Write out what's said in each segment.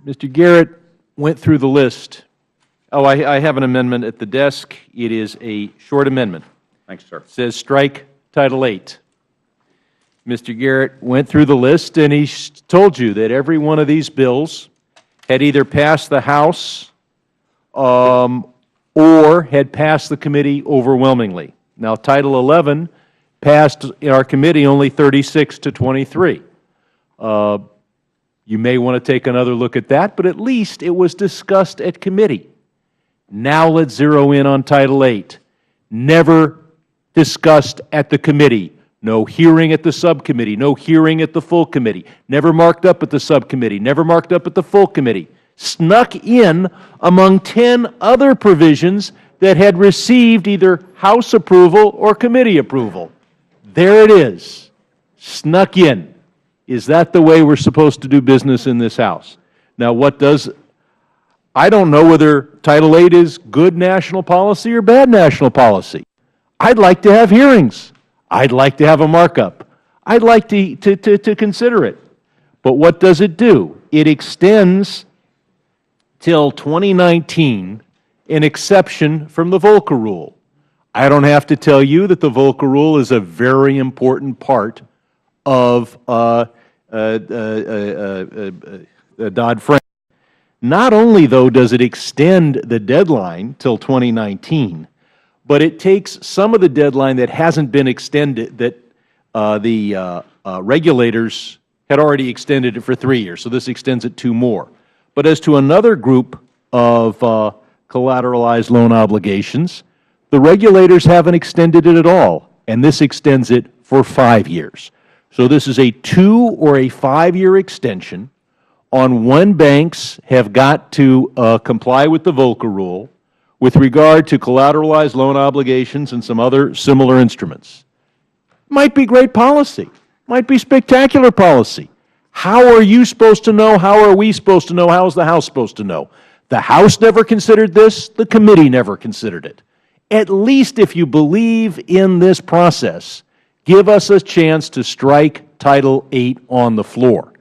Mr. Garrett went through the list. Oh, I have an amendment at the desk. It is a short amendment. Thanks, sir. It says strike Title VIII. Mr. Garrett went through the list, and he told you that every one of these bills had either passed the House or had passed the committee overwhelmingly. Now, Title XI passed in our committee only 36 to 23. You may want to take another look at that, but at least it was discussed at committee. Now let's zero in on Title VIII. Never discussed at the committee. No hearing at the subcommittee. No hearing at the full committee. Never marked up at the subcommittee. Never marked up at the full committee. Snuck in among 10 other provisions that had received either House approval or committee approval. There it is. Snuck in. Is that the way we're supposed to do business in this House? Now, I don't know whether Title VIII is good national policy or bad national policy. I'd like to have hearings. I'd like to have a markup. I'd like to consider it. But what does it do? It extends till 2019 an exception from the Volcker Rule. I don't have to tell you that the Volcker Rule is a very important part of Dodd-Frank. Not only, though, does it extend the deadline till 2019, but it takes some of the deadline that hasn't been extended, that the regulators had already extended it for 3 years, so this extends it 2 more. But as to another group of collateralized loan obligations, the regulators haven't extended it at all, and this extends it for 5 years. So this is a 2 or a 5-year extension on when banks have got to comply with the Volcker Rule with regard to collateralized loan obligations and some other similar instruments. Might be great policy. Might be spectacular policy. How are you supposed to know? How are we supposed to know? How is the House supposed to know? The House never considered this. The committee never considered it. At least if you believe in this process, give us a chance to strike Title VIII on the floor.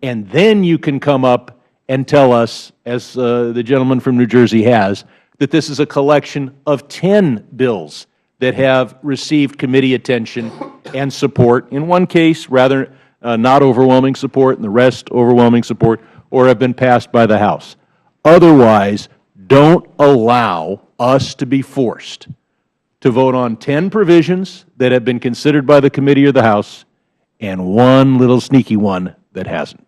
And then you can come up and tell us, as the gentleman from New Jersey has, that this is a collection of 10 bills that have received committee attention and support. In one case, rather not overwhelming support, and the rest overwhelming support, or have been passed by the House. Otherwise, don't allow us to be forced to vote on 10 provisions that have been considered by the committee or the House, and one little sneaky one that hasn't.